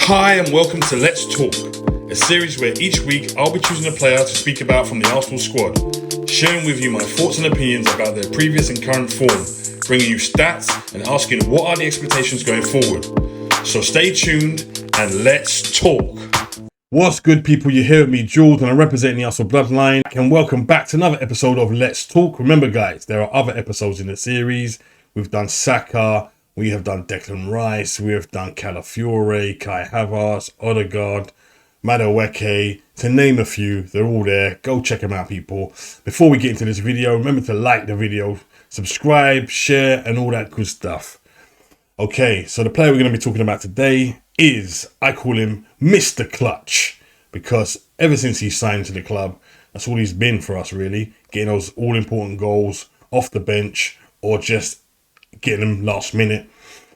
Hi and welcome to Let's Talk, a series where each week I'll be choosing a player to speak about from the Arsenal squad, sharing with you my thoughts and opinions about their previous and current form, bringing you stats and asking what are the expectations going forward. So stay tuned and let's talk. What's good, people? You're here with me, Jules, and I'm representing the Arsenal bloodline. And welcome back to another episode of Let's Talk. Remember, guys, there are other episodes in the series. We've done Saka, we have done Declan Rice, we have done Calafiori, Kai Havertz, Ødegaard, Madueke, to name a few. They're all there. Go check them out, people. Before we get into this video, remember to like the video, subscribe, share, and all that good stuff. Okay, so the player we're going to be talking about today is, I call him Mr. Clutch, because ever since he signed to the club, that's all he's been for us, really. Getting those all-important goals off the bench or just getting them last minute.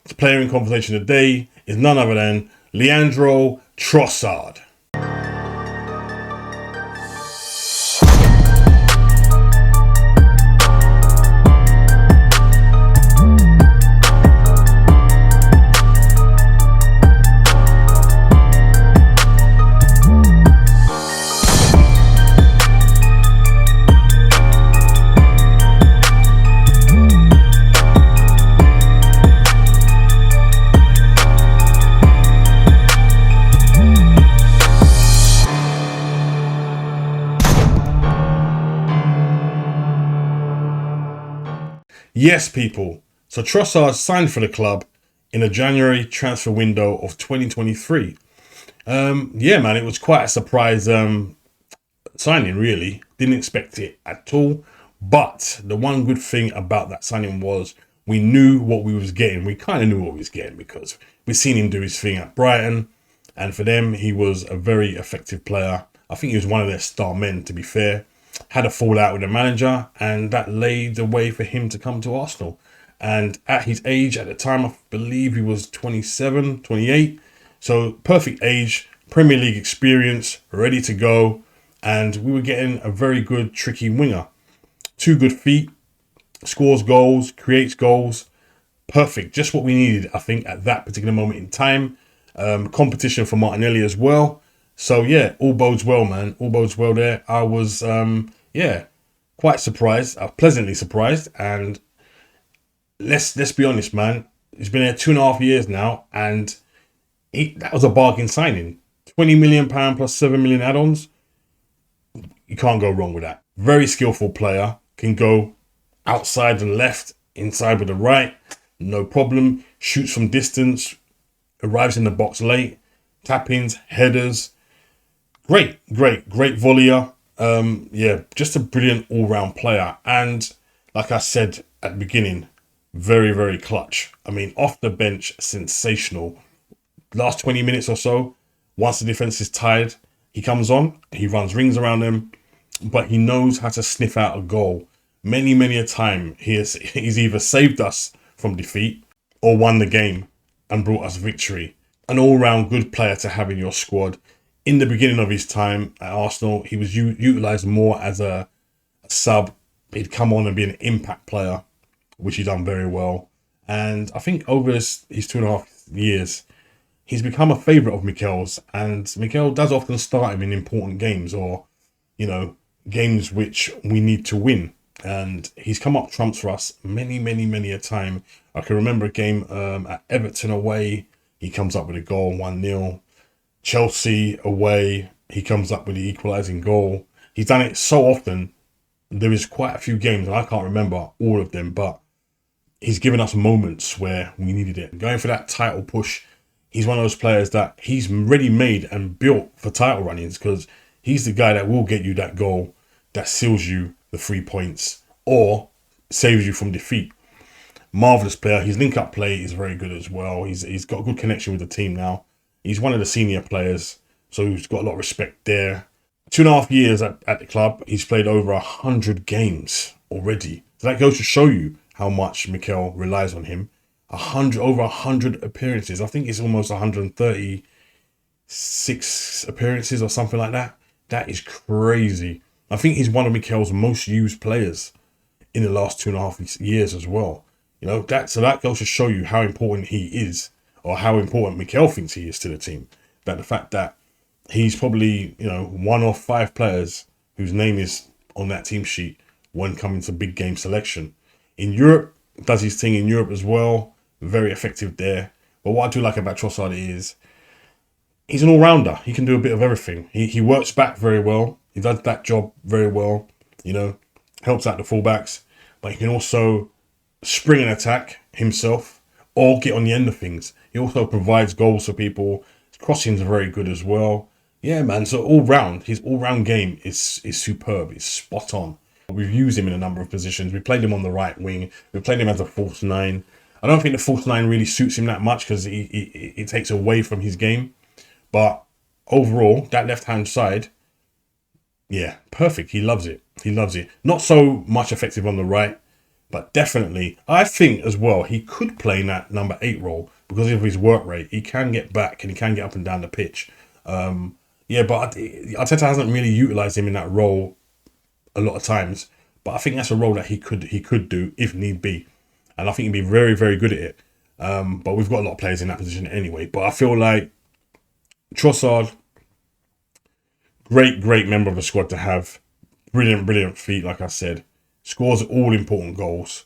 The player in conversation today is none other than Leandro Trossard. Yes, people. So Trossard signed for the club in the January transfer window of 2023. Yeah, man, it was quite a surprise signing, really. Didn't expect it at all. But the one good thing about that signing was we knew what we was getting. We kind of knew what we was getting because we've seen him do his thing at Brighton. And for them, he was a very effective player. I think he was one of their star men, to be fair. Had a fallout with the manager, and that laid the way for him to come to Arsenal. And at his age, at the time, I believe he was 27, 28. So perfect age, Premier League experience, ready to go. And we were getting a very good, tricky winger. 2 good feet, scores goals, creates goals. Perfect, just what we needed, I think, at that particular moment in time. Competition for Martinelli as well. So yeah, all bodes well, man. All bodes well there. I was, quite surprised. Pleasantly surprised. And let's be honest, man. He's been there 2.5 years now, and that was a bargain signing. £20 million plus 7 million add-ons. You can't go wrong with that. Very skillful player. Can go outside and left, inside with the right. No problem. Shoots from distance. Arrives in the box late. Tap-ins, headers. Great volleyer. Just a brilliant all-round player. And like I said at the beginning, very, very clutch. I mean, off the bench, sensational. Last 20 minutes or so, once the defence is tired, he comes on, he runs rings around them, but he knows how to sniff out a goal. Many a time, he's either saved us from defeat or won the game and brought us victory. An all-round good player to have in your squad. In the beginning of his time at Arsenal, he was utilised more as a sub. He'd come on and be an impact player, which he done very well. And I think over his 2.5 years, he's become a favourite of Mikel's. And Mikel does often start him in important games or, games which we need to win. And he's come up trumps for us many a time. I can remember a game at Everton away. He comes up with a goal, 1-0. Chelsea away, he comes up with the equalising goal. He's done it so often. There is quite a few games, and I can't remember all of them, but he's given us moments where we needed it. Going for that title push, he's one of those players that he's ready made and built for title runnings because he's the guy that will get you that goal that seals you the 3 points or saves you from defeat. Marvellous player. His link-up play is very good as well. He's got a good connection with the team now. He's one of the senior players, so he's got a lot of respect there. 2.5 years at the club, he's played over 100 games already. So that goes to show you how much Mikel relies on him. Over 100 appearances. I think it's almost 136 appearances or something like that. That is crazy. I think he's one of Mikel's most used players in the last 2.5 years as well. So that goes to show you how important he is. or how important Mikel thinks he is to the team. But the fact that he's probably, you know, one of 5 players whose name is on that team sheet when coming to big game selection. In Europe, does his thing in Europe as well. Very effective there. But what I do like about Trossard is he's an all-rounder. He can do a bit of everything. He works back very well. He does that job very well. You know, helps out the fullbacks. But he can also spring an attack himself or get on the end of things. He also provides goals for people. His crossings are very good as well. Yeah, man. So his all-round game is superb. It's spot on. We've used him in a number of positions. We played him on the right wing. We played him as a false 9. I don't think the false 9 really suits him that much because it takes away from his game. But overall, that left-hand side, yeah, perfect. He loves it. He loves it. Not so much effective on the right, but definitely, I think as well, he could play in that number 8 role because of his work rate. He can get back and he can get up and down the pitch. Yeah, but Arteta hasn't really utilised him in that role a lot of times. But I think that's a role that he could do if need be. And I think he'd be very, very good at it. But we've got a lot of players in that position anyway. But I feel like Trossard, great member of the squad to have. Brilliant feet, like I said. Scores all important goals.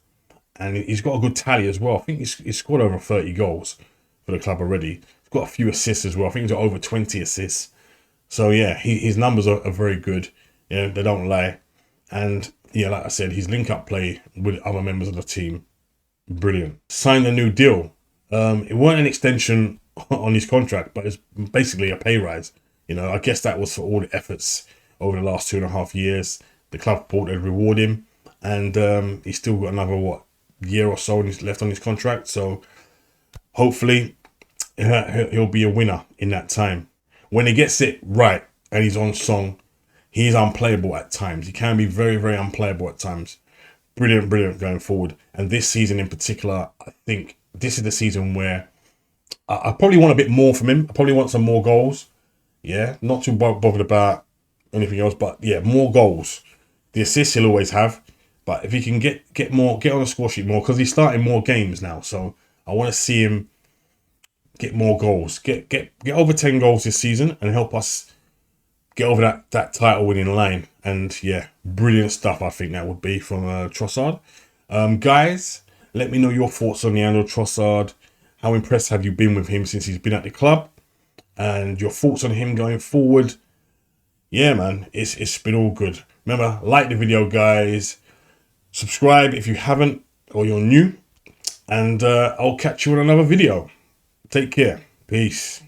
And he's got a good tally as well. I think he's scored over 30 goals for the club already. He's got a few assists as well. I think he's got over 20 assists. So, yeah, his numbers are very good. Yeah, they don't lie. And, yeah, like I said, his link-up play with other members of the team, brilliant. Signed a new deal. It weren't an extension on his contract, but it's basically a pay rise. You know, I guess that was for all the efforts over the last 2.5 years. The club thought they'd reward him, and he's still got another year or so left on his contract. So hopefully he'll be a winner in that time. When he gets it right and he's on song, he's unplayable at times. He can be very, very unplayable at times. Brilliant going forward. And this season in particular, I think this is the season where I probably want a bit more from him. I probably want some more goals. Yeah, not too bothered about anything else, but yeah, more goals. The assists he'll always have, but if he can get on the score sheet more, because he's starting more games now, so I want to see him get more goals, get over 10 goals this season, and help us get over that title winning line. And yeah, brilliant stuff. I think that would be from Trossard. Guys, let me know your thoughts on Leandro Trossard. How impressed have you been with him since he's been at the club? And your thoughts on him going forward. Yeah, man, it's been all good. Remember, like the video, guys. Subscribe if you haven't or you're new. And I'll catch you in another video. Take care. Peace.